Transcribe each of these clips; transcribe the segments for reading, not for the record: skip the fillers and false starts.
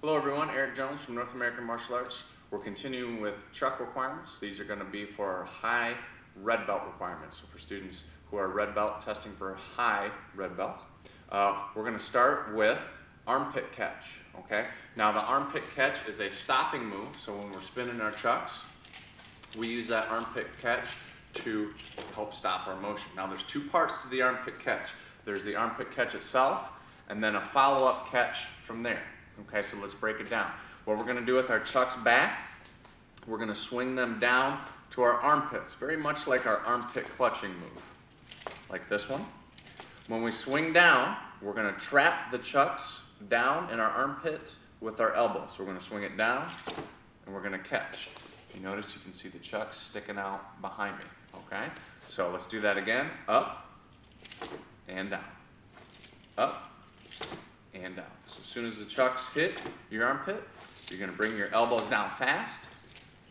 Hello everyone, Eric Jones from North American Martial Arts. We're continuing with chuck requirements. These are going to be for our high red belt requirements. So for students who are red belt testing for high red belt. We're going to start with armpit catch. Okay. Now the armpit catch is a stopping move. So when we're spinning our chucks, we use that armpit catch to help stop our motion. Now there's two parts to the armpit catch. There's the armpit catch itself and then a follow-up catch from there. Okay, so let's break it down. What we're going to do with our chucks back, we're going to swing them down to our armpits, very much like our armpit clutching move, like this one. When we swing down, we're going to trap the chucks down in our armpits with our elbows. So we're going to swing it down and we're going to catch. You notice you can see the chucks sticking out behind me, okay? So let's do that again. Up and down. Up and down. So as soon as the chucks hit your armpit, you're going to bring your elbows down fast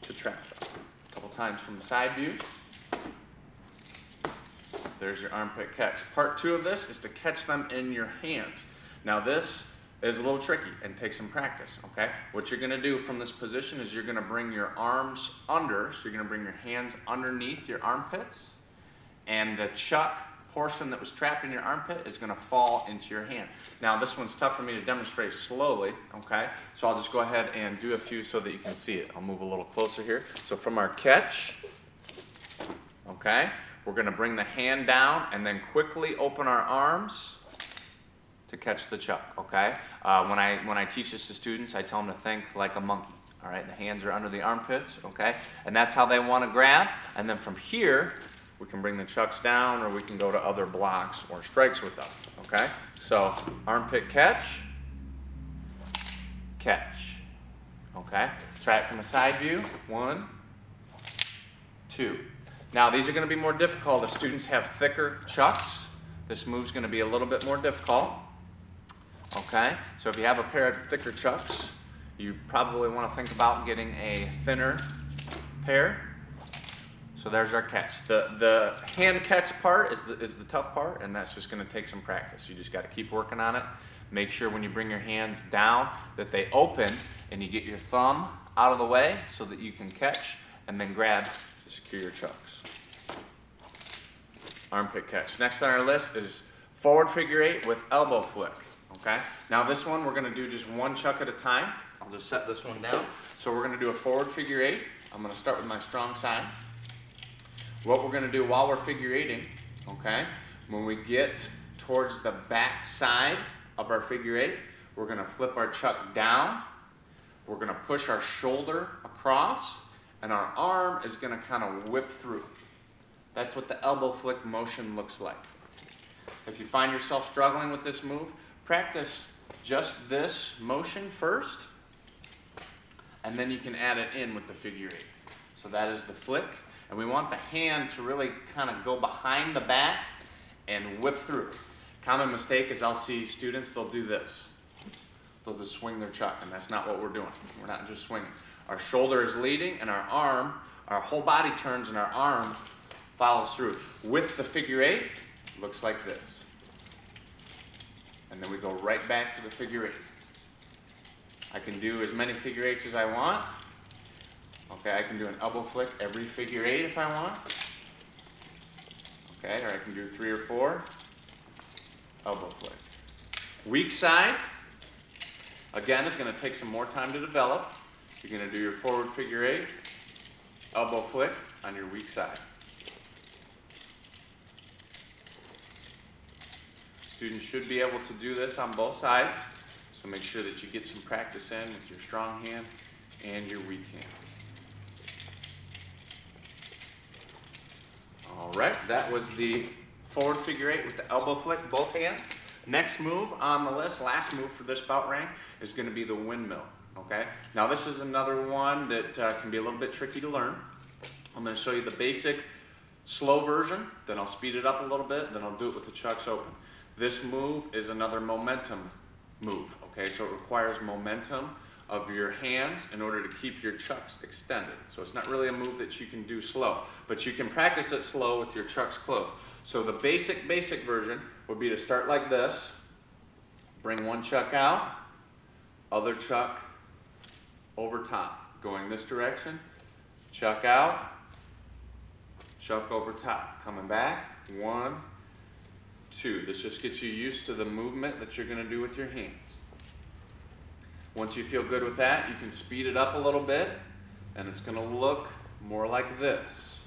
to trap them. A couple times from the side view. There's your armpit catch. Part two of this is to catch them in your hands. Now this is a little tricky and takes some practice, okay? What you're going to do from this position is you're going to bring your arms under, so you're going to bring your hands underneath your armpits, and the chuck portion that was trapped in your armpit is going to fall into your hand. Now this one's tough for me to demonstrate slowly, okay? So I'll just go ahead and do a few so that you can see it. I'll move a little closer here. So from our catch, okay, we're going to bring the hand down and then quickly open our arms to catch the chuck, okay? When I teach this to students, I tell them to think like a monkey, all right? The hands are under the armpits, okay? And that's how they want to grab. And then from here, we can bring the chucks down or we can go to other blocks or strikes with them, okay? So armpit catch, catch, okay? Try it from a side view. 1, 2. Now these are going to be more difficult if students have thicker chucks. This move's going to be a little bit more difficult, okay? So if you have a pair of thicker chucks, you probably want to think about getting a thinner pair. So there's our catch. The hand catch part is the tough part, and that's just going to take some practice. You just got to keep working on it. Make sure when you bring your hands down that they open and you get your thumb out of the way so that you can catch and then grab to secure your chucks. Armpit catch. Next on our list is forward figure 8 with elbow flick. Okay. Now this one we're going to do just one chuck at a time. I'll just set this one down. So we're going to do a forward figure 8. I'm going to start with my strong side. What we're going to do while we're figure 8ing, okay, when we get towards the back side of our figure 8, we're going to flip our chuck down, we're going to push our shoulder across, and our arm is going to kind of whip through. That's what the elbow flick motion looks like. If you find yourself struggling with this move, practice just this motion first, and then you can add it in with the figure 8. So that is the flick. And we want the hand to really kind of go behind the back and whip through. Common mistake is I'll see students, they'll do this. They'll just swing their chuck, and that's not what we're doing. We're not just swinging. Our shoulder is leading, and our arm, our whole body turns, and our arm follows through. With the figure 8, looks like this. And then we go right back to the figure 8. I can do as many figure 8s as I want. Okay, I can do an elbow flick every figure 8 if I want. Okay, or I can do 3 or 4. Elbow flick. Weak side, again, is going to take some more time to develop. You're going to do your forward figure 8, elbow flick on your weak side. Students should be able to do this on both sides, so make sure that you get some practice in with your strong hand and your weak hand. All right, that was the forward figure 8 with the elbow flick, both hands. Next move on the list, last move for this bout rank, is going to be the windmill. Okay, now this is another one that can be a little bit tricky to learn. I'm going to show you the basic slow version, then I'll speed it up a little bit, then I'll do it with the chucks open. This move is another momentum move. Okay, so it requires momentum of your hands in order to keep your chucks extended. So it's not really a move that you can do slow, but you can practice it slow with your chucks closed. So the basic version would be to start like this, bring one chuck out, other chuck over top, going this direction, chuck out, chuck over top, coming back, 1, 2. This just gets you used to the movement that you're going to do with your hands. Once you feel good with that, you can speed it up a little bit, and it's going to look more like this.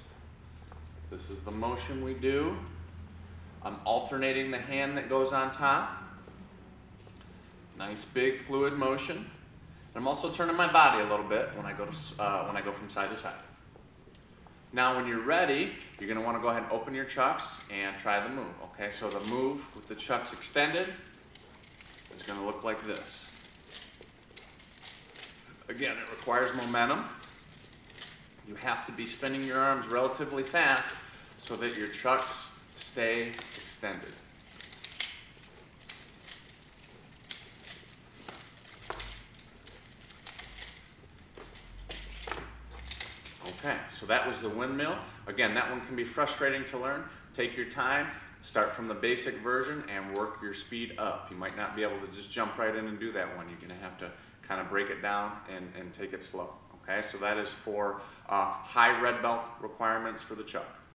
This is the motion we do. I'm alternating the hand that goes on top. Nice big fluid motion. And I'm also turning my body a little bit when I go from side to side. Now when you're ready, you're going to want to go ahead and open your chucks and try the move. Okay, so the move with the chucks extended is going to look like this. Again, it requires momentum. You have to be spinning your arms relatively fast so that your chucks stay extended. Okay, so that was the windmill. Again, that one can be frustrating to learn. Take your time, start from the basic version, and work your speed up. You might not be able to just jump right in and do that one. You're going to have to kind of break it down and take it slow. Okay, so that is for high red belt requirements for the chuck.